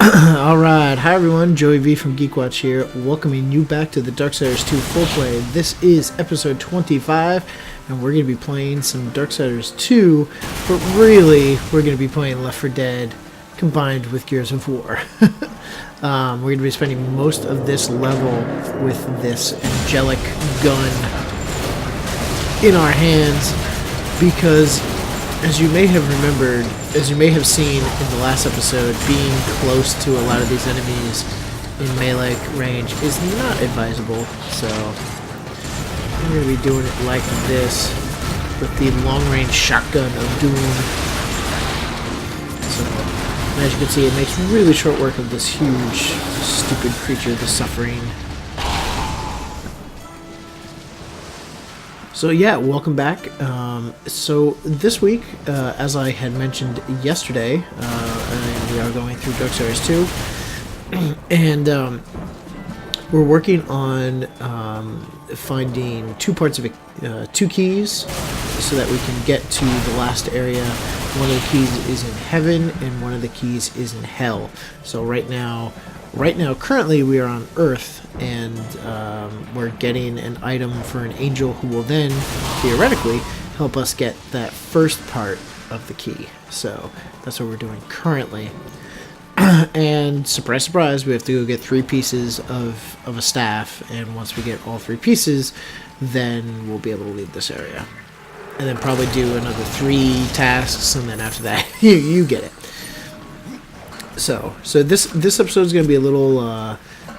Alright, hi everyone, Joey V from GeekWatch here, welcoming you back to the Darksiders 2 full play. This is episode 25, and we're going to be playing some Darksiders 2, but really, we're going to be playing Left 4 Dead combined with Gears of War. We're going to be spending most of this level with this angelic gun in our hands, because as you may have remembered, as you may have seen in the last episode, being close to a lot of these enemies in melee range is not advisable, so I'm going to be doing it like this with the long-range shotgun of doom. So, as you can see, it makes really short work of this huge, stupid creature, the Suffering. So yeah, welcome back. So this week, as I had mentioned yesterday, we are going through Darksiders 2, and we're working on finding two keys so that we can get to the last area. One of the keys is in heaven, and one of the keys is in hell. So right now, currently we are on Earth, and we're getting an item for an angel who will then, theoretically, help us get that first part of the key. So that's what we're doing currently. And surprise, surprise, we have to go get 3 pieces of a staff, and once we get all 3 pieces, then we'll be able to leave this area. And then probably do another 3 tasks, and then after that, you get it. So this episode is going to be a little,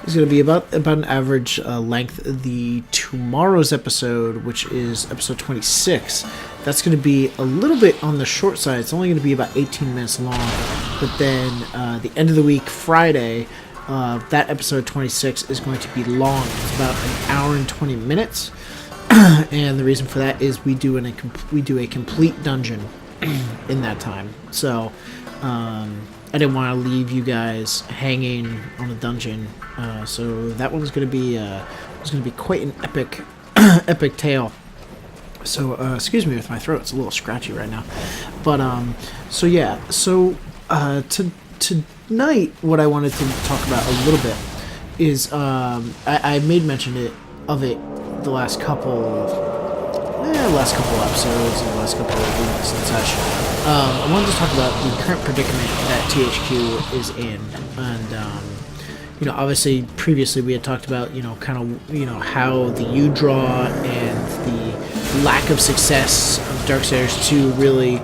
it's going to be about an average length. The tomorrow's episode, which is episode 26, that's going to be a little bit on the short side. It's only going to be about 18 minutes long. But then the end of the week, Friday, that episode 26 is going to be long. It's about an hour and 20 minutes. And the reason for that is we do a complete dungeon in that time. So I didn't want to leave you guys hanging on a dungeon, so that one was going to be quite an epic epic tale. So excuse me with my throat; it's a little scratchy right now. But so yeah, so tonight, what I wanted to talk about a little bit is I made mention of it the last couple episodes and the last couple of weeks and such. I wanted to talk about the current predicament that THQ is in, and obviously previously we had talked about how the U-Draw and the lack of success of Darksiders 2 really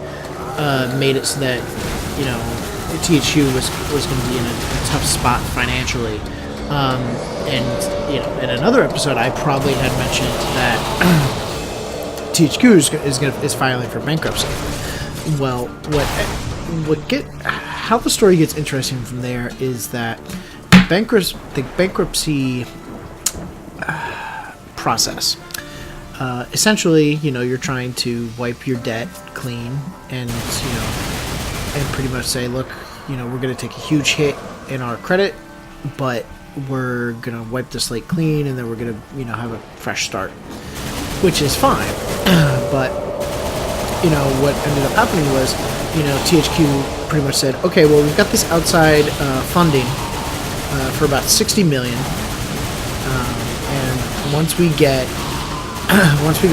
made it so that THQ was going to be in a tough spot financially. And in another episode, I probably had mentioned that THQ is filing for bankruptcy. Well, how the story gets interesting from there is that the bankruptcy process. Essentially, you're trying to wipe your debt clean, and pretty much say, look, we're going to take a huge hit in our credit, but we're going to wipe the slate clean, and then we're going to have a fresh start, which is fine. But what ended up happening was, THQ pretty much said, okay, well, we've got this outside funding for about $60 million, and once we go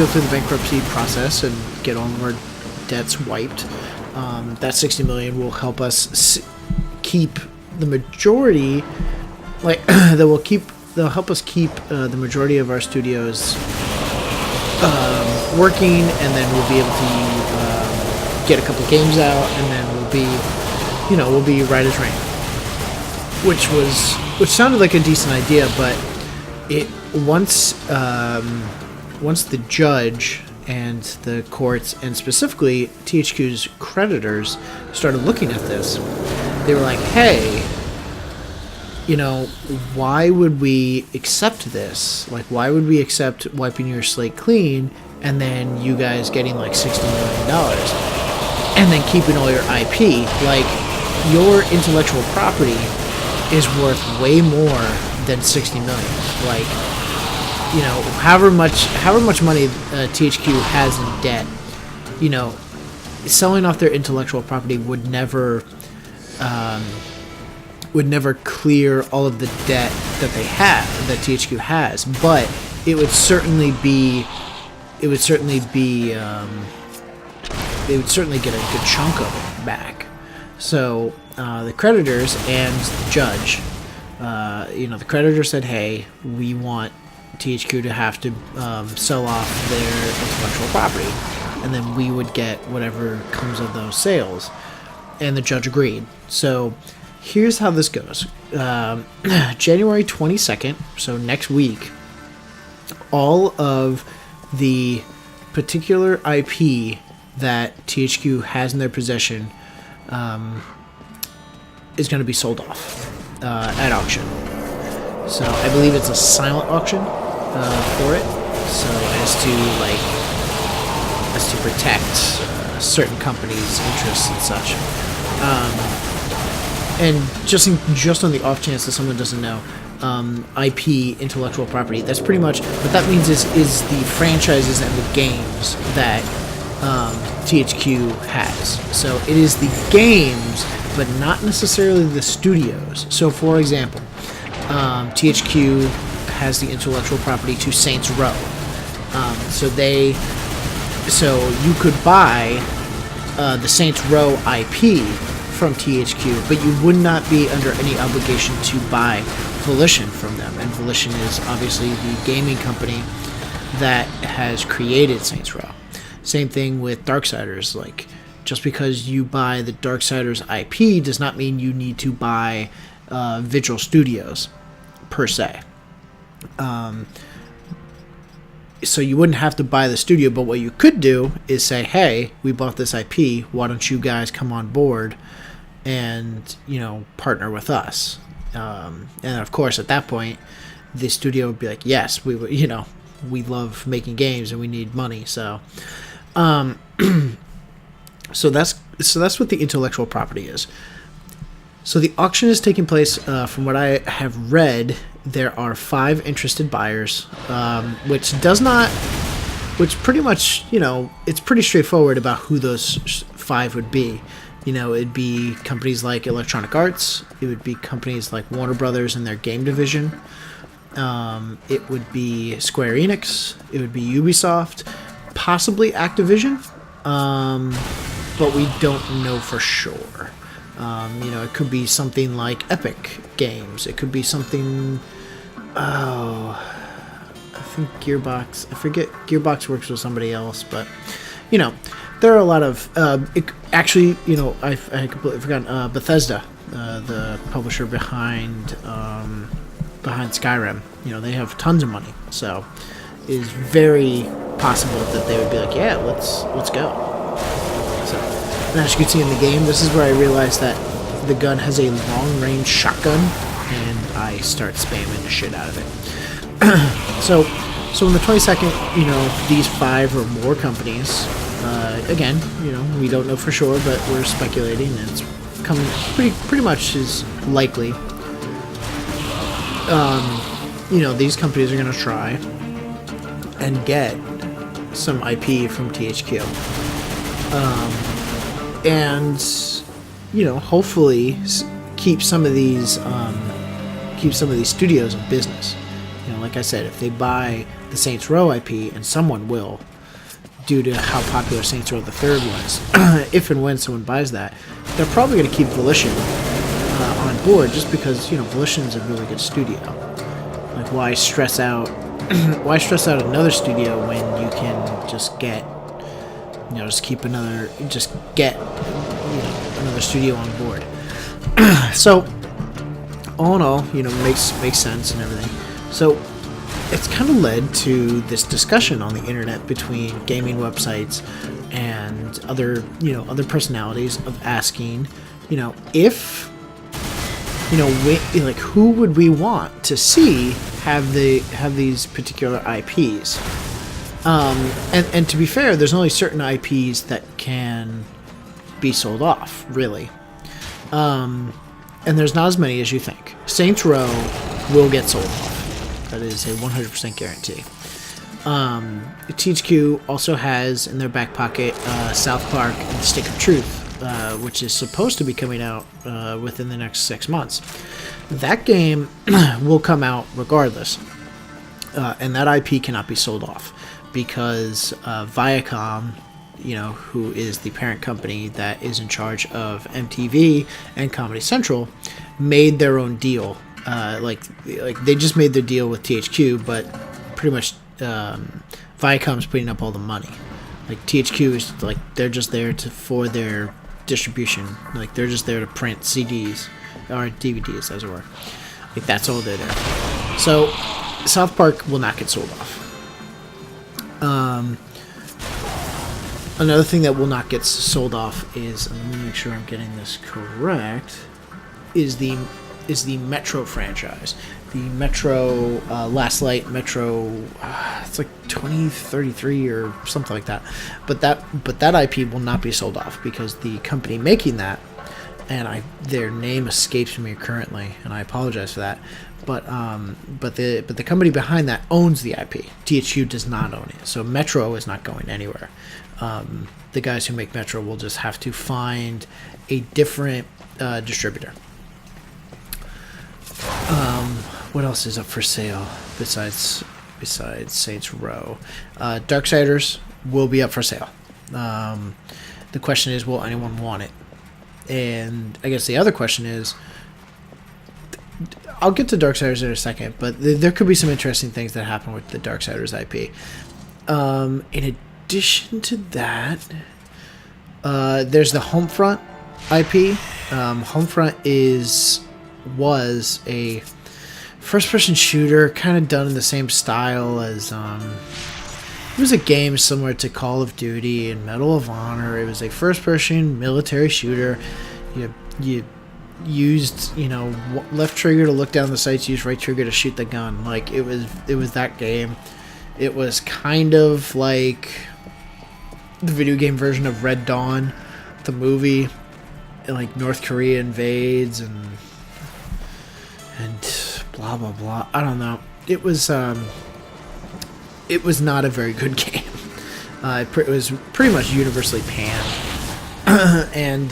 through the bankruptcy process and get all of our debts wiped, that $60 million will help us keep the majority, they'll help us keep the majority of our studios working, and then we'll be able to get a couple games out, and then we'll be right as rain. Which sounded like a decent idea, but once the judge and the courts, and specifically THQ's creditors, started looking at this, they were like, hey, why would we accept this? Like, why would we accept wiping your slate clean and then you guys getting like $60 million and then keeping all your IP? Like, your intellectual property is worth way more than $60 million. Like, however much money THQ has in debt, selling off their intellectual property would never would never clear all of the debt that they have, that THQ has, but it would certainly be, they would certainly get a good chunk of it back. So the creditors and the judge, the creditor said, hey, we want THQ to have to sell off their intellectual property, and then we would get whatever comes of those sales. And the judge agreed. So here's how this goes. January 22nd, so next week, all of the particular IP that THQ has in their possession is going to be sold off at auction. So I believe it's a silent auction for it. So as to protect certain companies' interests and such. And just on the off chance that someone doesn't know, IP, intellectual property, that's pretty much what that means is the franchises and the games that THQ has. So it is the games, but not necessarily the studios. So for example, THQ has the intellectual property to Saints Row. So you could buy the Saints Row IP from THQ, but you would not be under any obligation to buy Volition from them. And Volition is obviously the gaming company that has created Saints Row. Same thing with Darksiders. Like, just because you buy the Darksiders IP does not mean you need to buy Vigil Studios per se. So you wouldn't have to buy the studio, but what you could do is say, hey, we bought this IP, why don't you guys come on board and, partner with us? And of course, at that point, the studio would be like, yes, we love making games and we need money. So, so that's what the intellectual property is. So the auction is taking place, from what I have read, there are 5 interested buyers, which pretty much, it's pretty straightforward about who those 5 would be. It'd be companies like Electronic Arts, it would be companies like Warner Brothers and their game division, it would be Square Enix, it would be Ubisoft, possibly Activision, but we don't know for sure. It could be something like Epic Games. It could be something... I think Gearbox... I forget. Gearbox works with somebody else, but... there are a lot of... I completely forgot. Bethesda, the publisher behind Skyrim. They have tons of money, so it is very possible that they would be like, yeah, let's go. So, and as you can see in the game, this is where I realized that the gun has a long-range shotgun, and I start spamming the shit out of it. So on the 22nd, these 5 or more companies, again, we don't know for sure, but we're speculating, and it's coming pretty much is likely. These companies are going to try and get some IP from THQ. And hopefully keep some of these studios in business. Like I said, if they buy the Saints Row IP, and someone will, due to how popular Saints Row the Third was, if and when someone buys that, they're probably going to keep Volition on board, just because Volition's a really good studio. Like, why stress out another studio when you can just get another studio on board. So all in all, makes sense and everything. So it's kind of led to this discussion on the internet between gaming websites and other personalities of asking, if who would we want to see have these particular IPs? And to be fair, there's only certain IPs that can be sold off, really. And there's not as many as you think. Saints Row will get sold off. That is a 100% guarantee. THQ also has in their back pocket South Park and Stick of Truth which is supposed to be coming out within the next 6 months. That game will come out regardless, and that IP cannot be sold off because Viacom, who is the parent company that is in charge of MTV and Comedy Central, made their own deal. Like they just made their deal with THQ, but pretty much Viacom's putting up all the money. Like THQ is like they're just there for their distribution. Like they're just there to print CDs or DVDs, as it were. Like that's all they're there. So South Park will not get sold off. Another thing that will not get sold off is, let me make sure I'm getting this correct, is the Metro franchise. The Metro Last Light Metro, it's like 2033 or something like that. But that IP will not be sold off because the company making that, and their name escapes me currently, and I apologize for that. But the company behind that owns the IP. THQ does not own it, so Metro is not going anywhere. The guys who make Metro will just have to find a different distributor. What else is up for sale besides Saints Row? Darksiders will be up for sale. The question is, will anyone want it? And I guess the other question is, I'll get to Darksiders in a second, but there could be some interesting things that happen with the Darksiders IP. In addition to that, there's the Homefront IP. Homefront was a first-person shooter, kind of done in the same style as it was a game similar to Call of Duty and Medal of Honor. It was a first-person military shooter. You used left trigger to look down the sights, used right trigger to shoot the gun. Like it was that game. It was kind of like the video game version of Red Dawn, the movie. Like North Korea invades and blah blah blah. I don't know. It was not a very good game. It was pretty much universally panned, and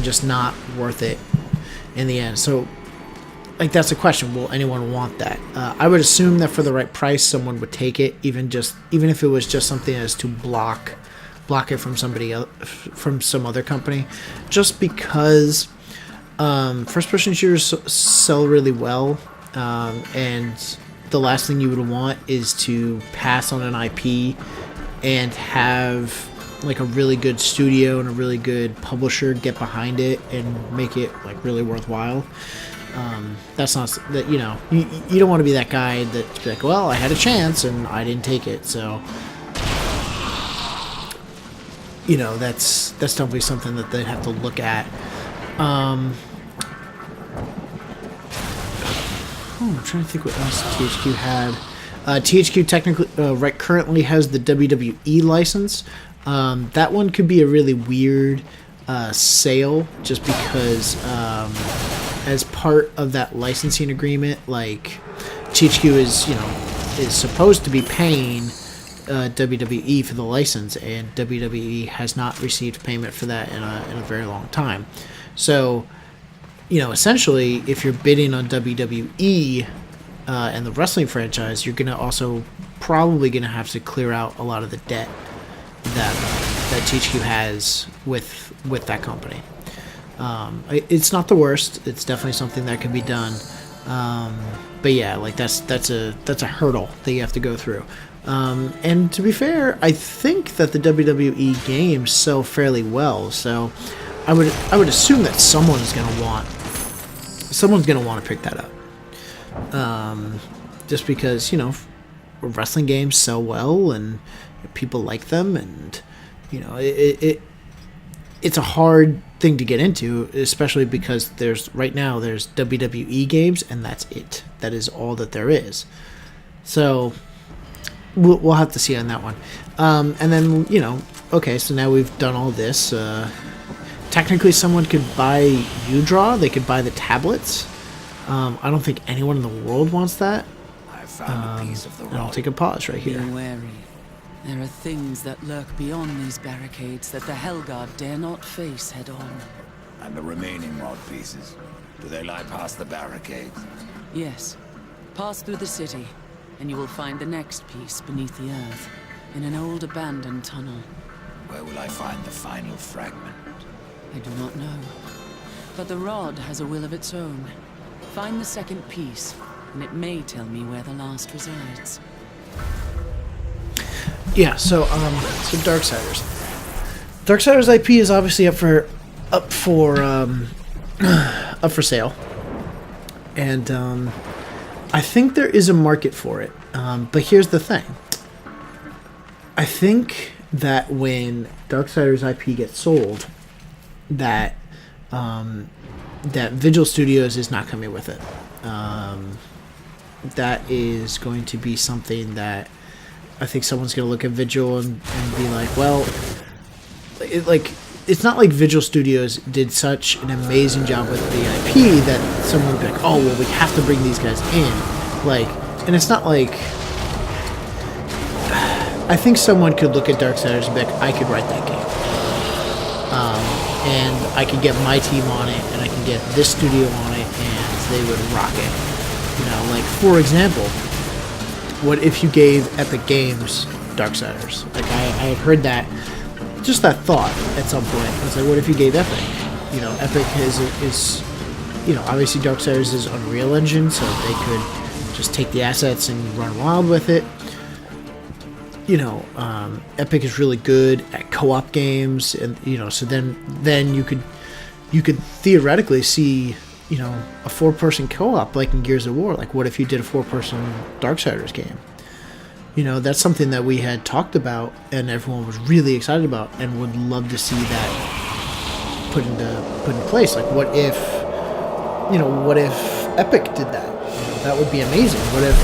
just not worth it in the end. So, like, that's the question: will anyone want that? I would assume that for the right price, someone would take it, even if it was just something as to block it from somebody else, from some other company, just because first-person shooters sell really well, and the last thing you would want is to pass on an IP and have like a really good studio and a really good publisher get behind it and make it like really worthwhile. That's not that you don't want to be that guy that's like, well, I had a chance and I didn't take it, so that's definitely something that they'd have to look at. I'm trying to think what else THQ had. THQ technically currently has the WWE license. That one could be a really weird sale, just because as part of that licensing agreement, like THQ is supposed to be paying WWE for the license, and WWE has not received payment for that in a very long time. So, essentially, if you're bidding on WWE and the wrestling franchise, you're probably gonna have to clear out a lot of the debt that THQ has with that company. It's not the worst. It's definitely something that can be done. But yeah, like that's a hurdle that you have to go through. And to be fair, I think that the WWE games sell fairly well, so I would assume that someone's gonna want to pick that up. Just because wrestling games sell well and people like them, and it's a hard thing to get into, especially because there's WWE games and that's it. That is all that there is. So we'll have to see on that one. And then okay, so now we've done all this. Technically, someone could buy UDraw. They could buy the tablets. I don't think anyone in the world wants that. I found a piece of the rock. I'll take a pause right here. Being wary There are things that lurk beyond these barricades that the Hellguard dare not face head-on. And the remaining mod pieces? Do they lie past the barricades? Yes. Pass through the city, and you will find the next piece beneath the earth, in an old abandoned tunnel. Where will I find the final fragment? I do not know. But the rod has a will of its own. Find the second piece, and it may tell me where the last resides. Yeah, so Darksiders. Darksiders IP is obviously up for sale, and I think there is a market for it. But here's the thing: I think that when Darksiders IP gets sold, that Vigil Studios is not coming with it. That is going to be something that I think someone's going to look at Vigil and be like, well, it's not like Vigil Studios did such an amazing job with the IP that someone would be like, oh, well, we have to bring these guys in. And it's not like... I think someone could look at Darksiders and be like, I could write that game. And I could get my team on it, and I can get this studio on it, and they would rock it. For example, what if you gave Epic Games Darksiders? I had heard that, just that thought at some point. I was like, what if you gave Epic? Epic is obviously Darksiders is Unreal Engine, so they could just take the assets and run wild with it. Epic is really good at co-op games, and so then you could theoretically see a 4-person co-op like in Gears of War. Like, what if you did a 4-person Darksiders game? That's something that we had talked about and everyone was really excited about and would love to see that put into place. Like, what if Epic did that? That would be amazing. What if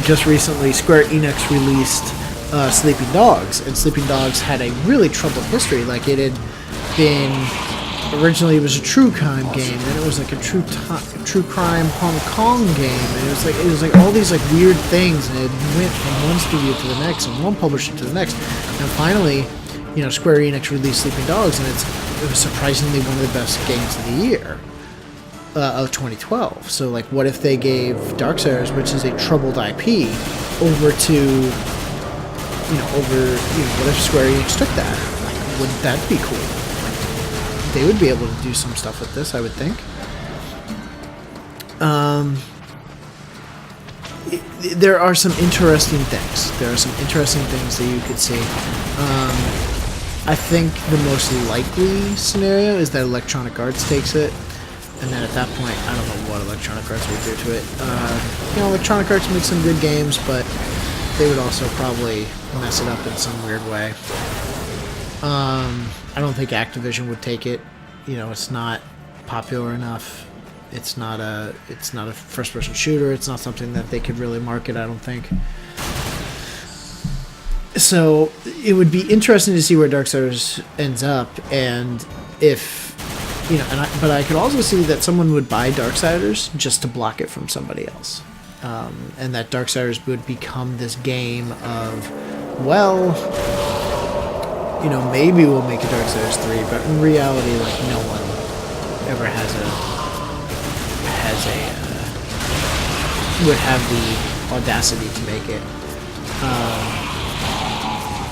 just recently Square Enix released Sleeping Dogs, and Sleeping Dogs had a really troubled history. Like, it had been originally, it was a true crime game, then it was like a true crime Hong Kong game, and it was like all these like weird things, and it went from one studio to the next and one publisher to the next, and finally, Square Enix released Sleeping Dogs, and it was surprisingly one of the best games of the year of 2012. So like, what if they gave Darksiders, which is a troubled IP, over to what if Square Enix took that? Like, wouldn't that be cool? They would be able to do some stuff with this, I would think. There are some interesting things. That you could see. I think the most likely scenario is that Electronic Arts takes it, and then at that point, I don't know what Electronic Arts would do to it. Electronic Arts makes some good games, but they would also probably mess it up in some weird way. I don't think Activision would take it. It's not popular enough. It's not a first-person shooter. It's not something that they could really market, I don't think. So it would be interesting to see where Darksiders ends up, and if but I could also see that someone would buy Darksiders just to block it from somebody else, and that Darksiders would become this game of, well, maybe we'll make a Darksiders 3, but in reality, like, no one ever would have the audacity to make it.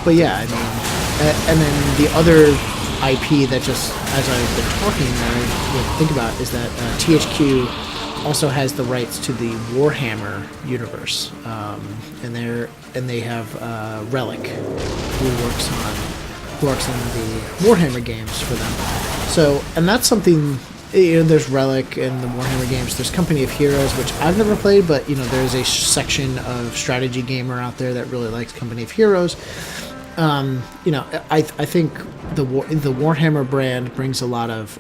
But yeah, I mean, and then the other IP that, just as I've been talking, that I would think about is that THQ also has the rights to the Warhammer universe, and they have Relic, who works on the Warhammer games for them. So, and that's something, there's Relic and the Warhammer games. There's Company of Heroes, which I've never played, but there's a section of strategy gamer out there that really likes Company of Heroes. I think the Warhammer brand brings a lot of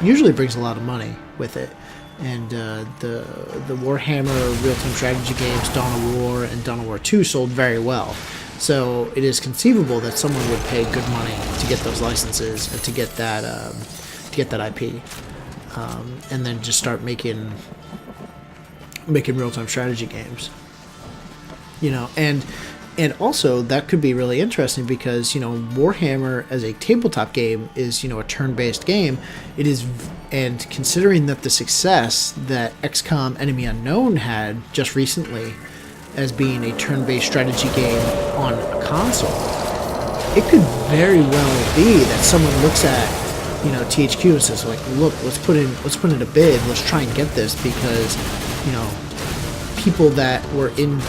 usually brings a lot of money with it, and the Warhammer real-time strategy games, Dawn of War and Dawn of War 2, sold very well. So it is conceivable that someone would pay good money to get those licenses and to get that IP, and then just start making real-time strategy games. You know, and also that could be really interesting because, you know, Warhammer as a tabletop game is, you know, a turn-based game. It is, and considering that the success that XCOM Enemy Unknown had just recently as being a turn-based strategy game on a console, it could very well be that someone looks at, you know, THQ and says, like, look, let's put in a bid, let's try and get this, because, you know, people that were in,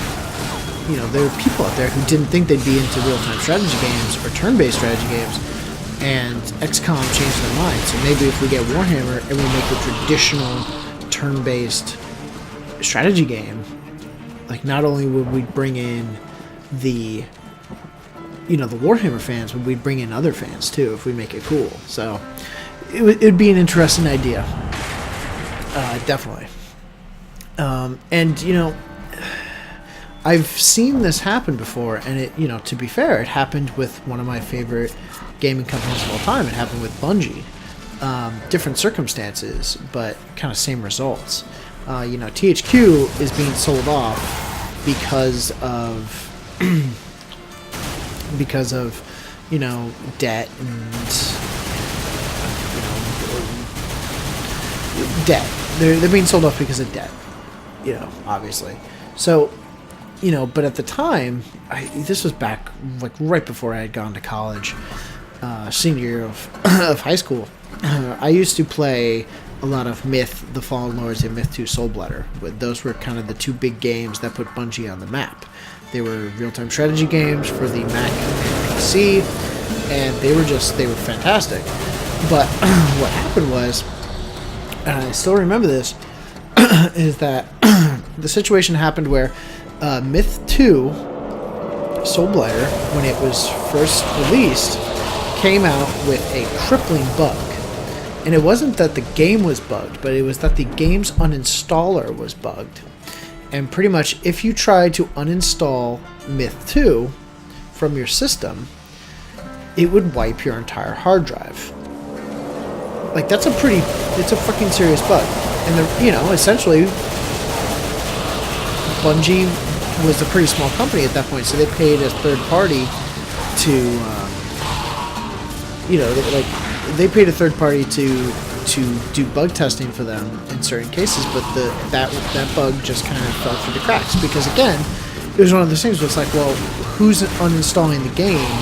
you know, there were people out there who didn't think they'd be into real-time strategy games or turn-based strategy games, and XCOM changed their mind. So maybe if we get Warhammer and we make a traditional turn-based strategy game, like, not only would we bring in the, you know, the Warhammer fans, but we'd bring in other fans too if we make it cool. So it'd be an interesting idea, definitely. And, you know, I've seen this happen before, and it, you know, to be fair, it happened with one of my favorite gaming companies of all time. It happened with Bungie. Different circumstances, but kind of same results. You know, THQ is being sold off because of you know, debt and, you know, debt. They're being sold off because of debt. You know, obviously. So, you know, but at the time, this was back, like, right before I had gone to college, senior year of high school. I used to play a lot of Myth, The Fallen Lords, and Myth 2 Soulbladder. Those were kind of the two big games that put Bungie on the map. They were real-time strategy games for the Mac and PC, and they were fantastic. But what happened was, and I still remember this, is that the situation happened where Myth 2 Soulbladder, when it was first released, came out with a crippling bug. And it wasn't that the game was bugged, but it was that the game's uninstaller was bugged. And pretty much, if you tried to uninstall Myth 2 from your system, it would wipe your entire hard drive. Like, it's a fucking serious bug. And, you know, essentially, Bungie was a pretty small company at that point, so they paid a third party to, you know, they paid a third party to do bug testing for them in certain cases, but that bug just kind of fell through the cracks because, again, it was one of those things where it's like, well, who's uninstalling the game?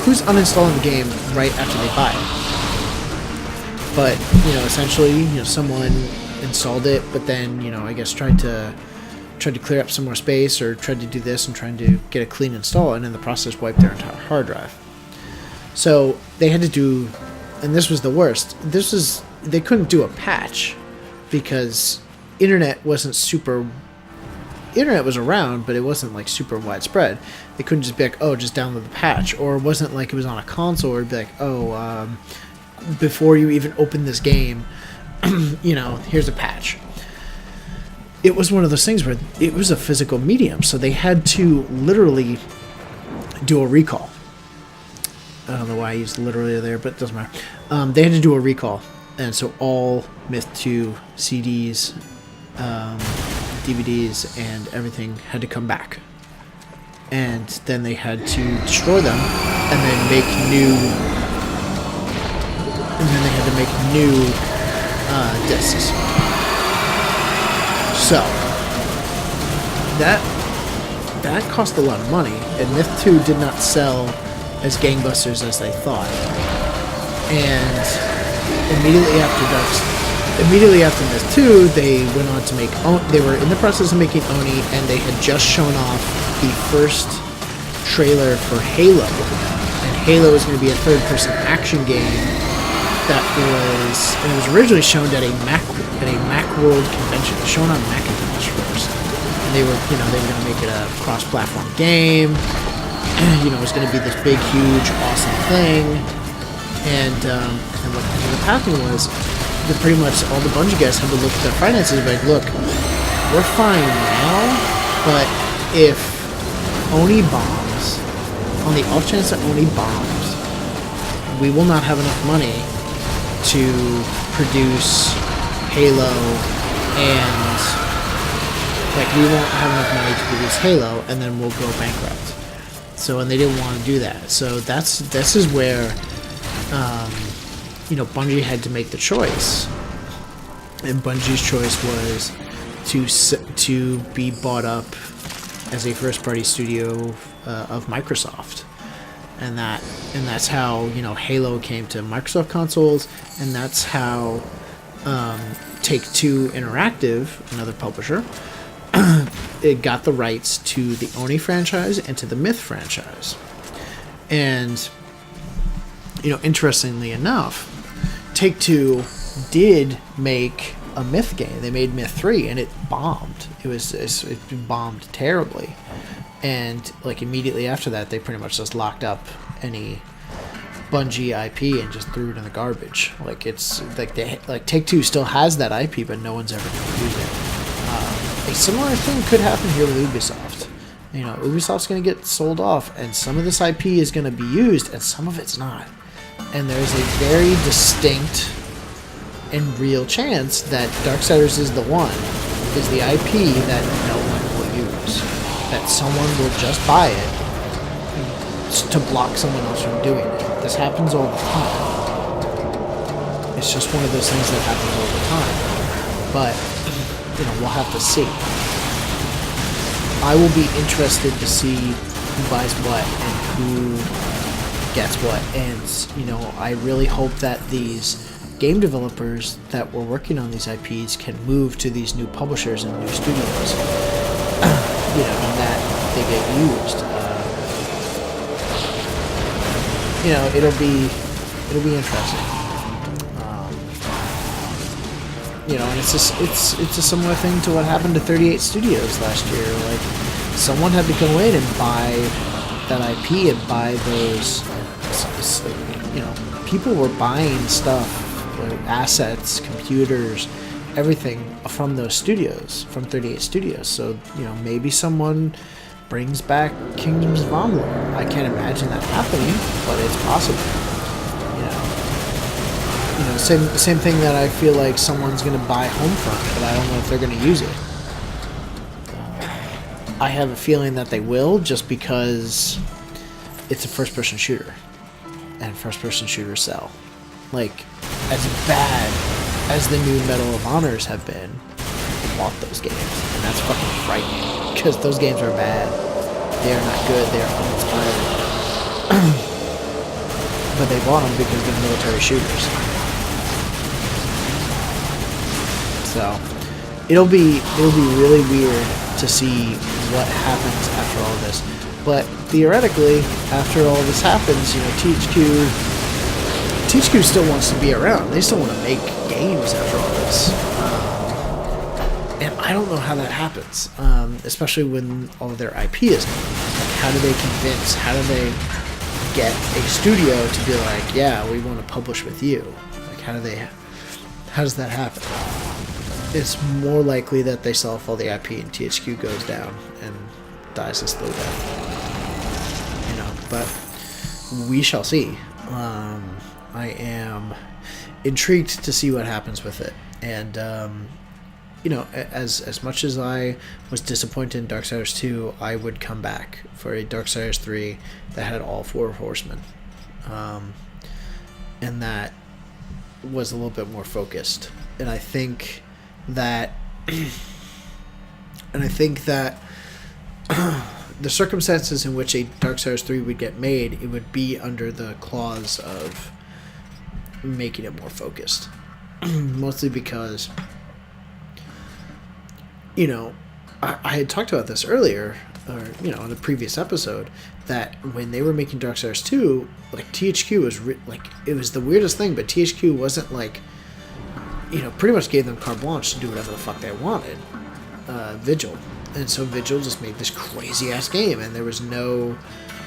Who's uninstalling the game right after they buy it? But, you know, essentially, you know, someone installed it, but then, you know, I guess tried to clear up some more space or tried to do this and trying to get a clean install, and in the process wiped their entire hard drive. So they had to do, and this was the worst, they couldn't do a patch because internet was around, but it wasn't like super widespread. They couldn't just be like, oh, just download the patch, or it wasn't like it was on a console where it'd be like, oh, before you even open this game, you know, here's a patch. It was one of those things where it was a physical medium, so they had to literally do a recall. I don't know why I used literally there, but it doesn't matter. They had to do a recall, and so all Myth 2 CDs, DVDs, and everything had to come back. And then they had to destroy them, and then make new... And then they had to make new discs. So, that cost a lot of money, and Myth 2 did not sell as gangbusters as they thought. And immediately after Myth 2, they went on to make... They were in the process of making Oni, and they had just shown off the first trailer for Halo. And Halo is going to be a third-person action game that was... And it was originally shown at a Macworld convention. It was shown on Macintosh first. And they were going to make it a cross-platform game. You know, it was going to be this big, huge, awesome thing. And what ended up happening was that pretty much all the Bungie guys had to look at their finances and be like, look, we're fine now, but if Oni bombs, on the off chance that Oni bombs, we will not have enough money to produce Halo and like, we won't have enough money to produce Halo, and then we'll go bankrupt. So, and they didn't want to do that. So this is where, you know, Bungie had to make the choice. And Bungie's choice was to be bought up as a first-party studio of Microsoft. And that's how, you know, Halo came to Microsoft consoles, and that's how Take-Two Interactive, another publisher, it got the rights to the Oni franchise and to the Myth franchise. And, you know, interestingly enough, Take-Two did make a Myth game. They made Myth 3, and it bombed. It bombed terribly. And, like, immediately after that, they pretty much just locked up any Bungie IP and just threw it in the garbage. Like, it's like Take-Two still has that IP, but no one's ever going to use it. A similar thing could happen here with Ubisoft. You know, Ubisoft's going to get sold off, and some of this IP is going to be used, and some of it's not. And there's a very distinct and real chance that Darksiders is the IP that no one will use. That someone will just buy it to block someone else from doing it. This happens all the time. It's just one of those things that happens all the time. But, you know, we'll have to see. I will be interested to see who buys what and who gets what. And, you know, I really hope that these game developers that were working on these IPs can move to these new publishers and new studios. You know, and that they get used. You know, it'll be interesting. You know, and it's a similar thing to what happened to 38 Studios last year. Like, someone had to go in and buy that IP and buy those. You know, people were buying stuff, like assets, computers, everything from those studios, from 38 Studios. So, you know, maybe someone brings back Kingdoms of Amalur. I can't imagine that happening, but it's possible. You know, same thing that I feel like someone's going to buy Homefront, but I don't know if they're going to use it. I have a feeling that they will, just because it's a first-person shooter, and first-person shooters sell. Like, as bad as the new Medal of Honors have been, I bought those games, and that's fucking frightening, because those games are bad. They are not good. They are uninspired. But they bought them because they're military shooters. So it'll be really weird to see what happens after all this. But theoretically, after all this happens, you know, THQ still wants to be around. They still want to make games after all this. And I don't know how that happens, especially when all of their IP is gone. Like, how do they convince? How do they get a studio to be like, yeah, we want to publish with you? Like, how does that happen? It's more likely that they sell off all the IP and THQ goes down and dies a slow death. You know, but we shall see. I am intrigued to see what happens with it. And, you know, as much as I was disappointed in Darksiders 2, I would come back for a Darksiders 3 that had all 4 horsemen. And that was a little bit more focused. And I think that the circumstances in which a Darksiders 3 would get made, it would be under the clause of making it more focused. Mostly because, you know, I had talked about this earlier, or, you know, in a previous episode, that when they were making Darksiders 2, like, THQ was, it was the weirdest thing, but THQ wasn't, like, you know, pretty much gave them carte blanche to do whatever the fuck they wanted. Vigil. And so Vigil just made this crazy-ass game, and there was no,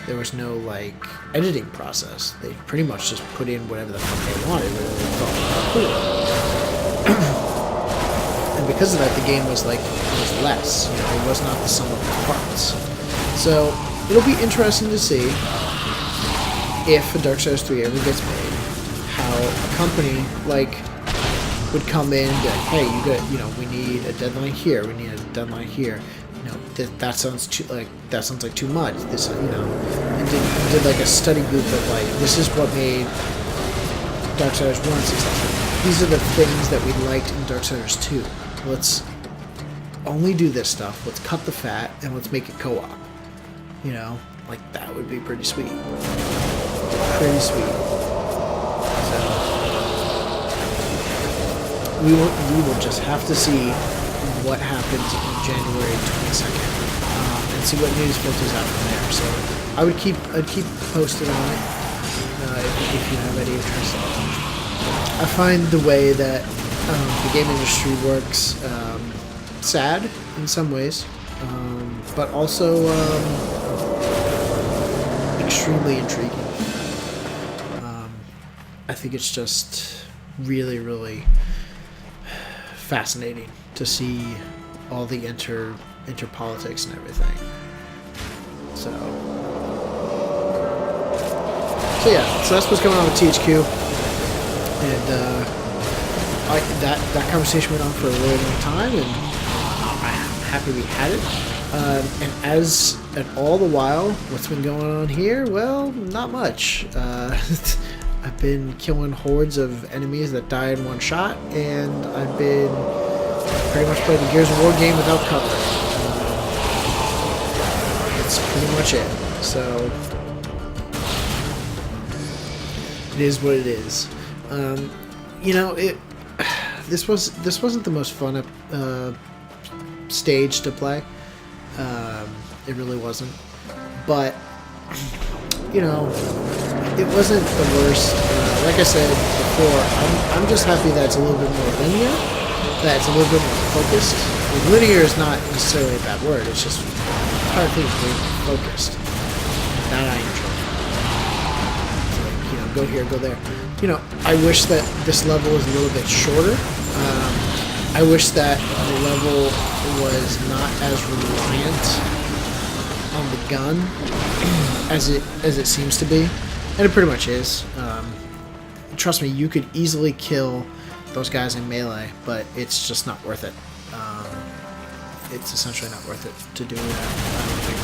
like, editing process. They pretty much just put in whatever the fuck they wanted, whatever they thought was cool. And because of that, the game was, like, it was less. You know, it was not the sum of the parts. So, it'll be interesting to see if a Darksiders 3 ever gets made, how a company like would come in and be like, hey, we need a deadline here, we need a deadline here. That sounds like too much. This, and did like a study group of like, this is what made Darksiders 1 successful. These are the things that we liked in Darksiders 2. Let's only do this stuff. Let's cut the fat and let's make it co-op. Like that would be pretty sweet. Pretty sweet. So we will just have to see what happens on January 22nd, and see what news filters out from there. So I'd keep posted on it if you have any interest. I find the way that the game industry works sad in some ways, but also extremely intriguing. I think it's just really, really fascinating to see all the interpolitics and everything. So yeah, so that's what's going on with THQ, and that conversation went on for a really long time, and I'm happy we had it. And all the while, what's been going on here? Well, not much. I've been killing hordes of enemies that die in one shot, and I've been pretty much playing the Gears of War game without cover. That's pretty much it. So it is what it is. This wasn't the most fun stage to play. It really wasn't, but it wasn't the worst. Like I said before, I'm just happy that it's a little bit more linear, that it's a little bit more focused. Linear is not necessarily a bad word. It's just hard thing to be focused. That I enjoy. Like, go here, go there. I wish that this level was a little bit shorter. I wish that the level was not as reliant on the gun as it seems to be, and it pretty much is. Trust me, you could easily kill those guys in melee, but it's just not worth it. It's essentially not worth it to do that, I don't think.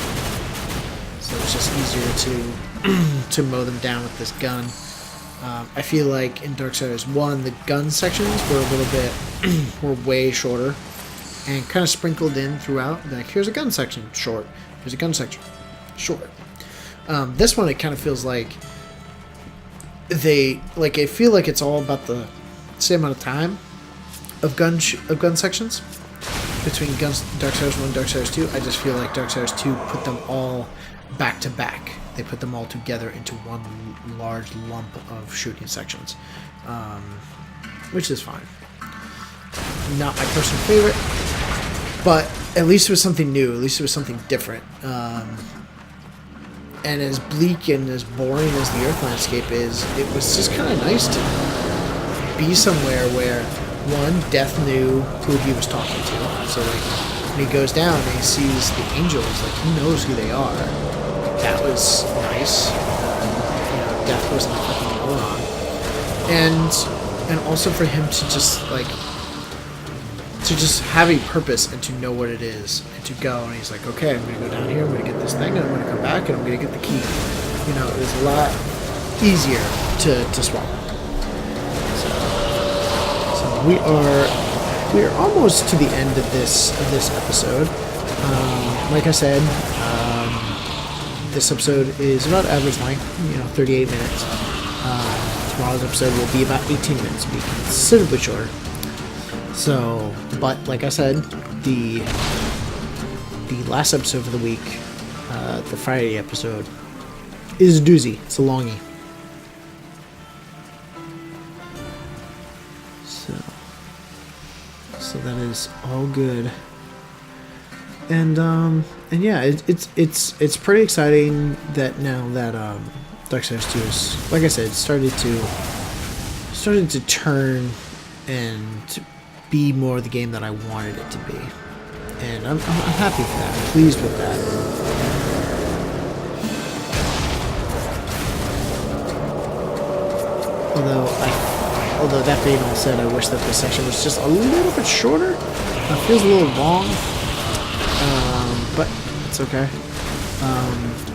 So it's just easier to mow them down with this gun. I feel like in Darksiders 1, the gun sections were way shorter and kind of sprinkled in throughout. Like, here's a gun section, short. Here's a gun section, short. This one, it kind of feels like I feel like it's all about the same amount of time of gun sections between Darksiders 1 and Darksiders 2. I just feel like Darksiders 2 put them all back to back. They put them all together into one large lump of shooting sections, which is fine. Not my personal favorite, but at least it was something new. At least it was something different. And as bleak and as boring as the Earth landscape is, it was just kind of nice to be somewhere where, one, Death knew who he was talking to. So, like, when he goes down and he sees the angels, like, he knows who they are. That was nice. Death wasn't a fucking moron. And also for him to just, like, to just have a purpose and to know what it is and to go, and he's like, okay, I'm gonna go down here, I'm gonna get this thing, and I'm gonna come back and I'm gonna get the key. It was a lot easier to swallow. So we are almost to the end of this episode. Like I said, this episode is about average length, 38 minutes. Tomorrow's episode will be about 18 minutes, be considerably shorter. So, but like I said, the last episode of the week, the Friday episode, is a doozy. It's a longie. So that is all good. And yeah, it's pretty exciting that now that Darksiders 2 is, like I said, started to turn and be more the game that I wanted it to be, and I'm happy for that. I'm pleased with that. Although although that being all said, I wish that this section was just a little bit shorter. It feels a little long, but it's okay.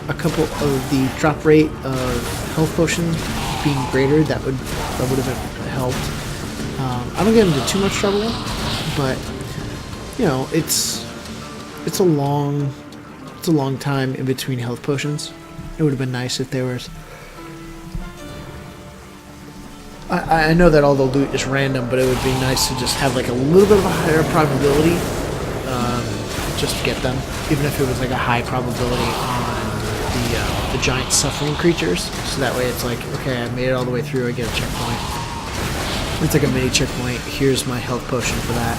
A couple of the drop rate of health potions being greater, that would have helped. I don't get into too much trouble, but you know, it's a long time in between health potions. It would have been nice if there was. I know that all the loot is random, but it would be nice to just have like a little bit of a higher probability, just to get them, even if it was like a high probability on the giant suffering creatures. So that way, it's like, okay, I made it all the way through. I get a checkpoint. It's like a mini checkpoint. Here's my health potion for that.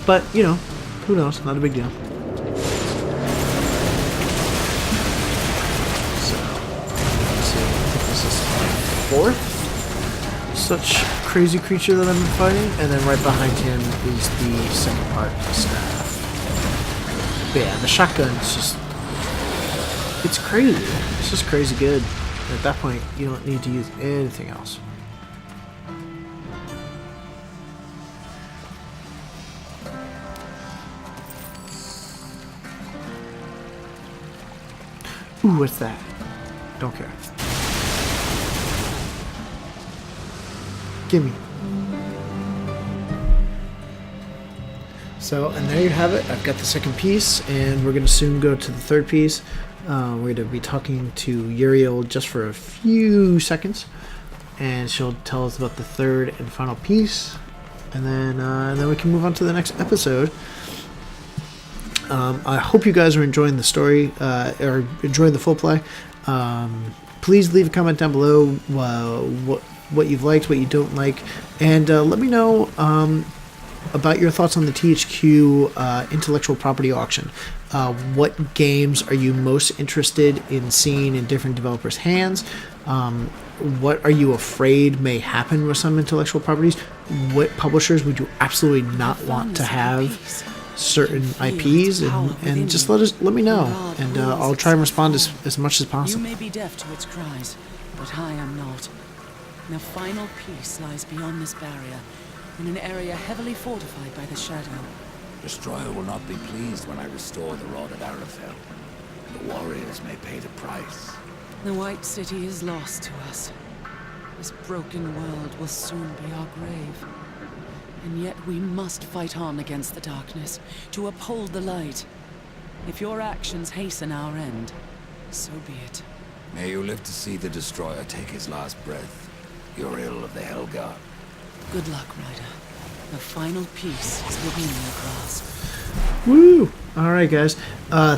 But you know, who knows? Not a big deal. Fourth such crazy creature that I've been fighting, and then right behind him is the second part of the staff. But yeah, the shotgun is just, it's crazy. It's just crazy good. And at that point, you don't need to use anything else. Ooh, what's that? Don't care. Gimme. So, and there you have it. I've got the second piece, and we're going to soon go to the third piece. We're going to be talking to Uriel just for a few seconds, and she'll tell us about the third and final piece, and then we can move on to the next episode. I hope you guys are enjoying the story, or enjoying the full play. Please leave a comment down below what you've liked, what you don't like, and let me know about your thoughts on the THQ intellectual property auction. What games are you most interested in seeing in different developers' hands? What are you afraid may happen with some intellectual properties? What publishers would you absolutely not want to have certain IPs? And just let me know, and I'll try and respond as much as possible. You may be deaf to its cries, but I am not. The final piece lies beyond this barrier, in an area heavily fortified by the shadow. Destroyer will not be pleased when I restore the Rod of Arafel. The warriors may pay the price. The White City is lost to us. This broken world will soon be our grave. And yet we must fight on against the darkness, to uphold the light. If your actions hasten our end, so be it. May you live to see the Destroyer take his last breath. Uriel of the Helgar. Good luck, Ryder. The final piece is within your grasp. Woo! Alright guys,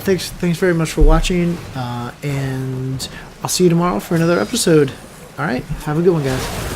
thanks very much for watching, and I'll see you tomorrow for another episode. Alright, have a good one guys.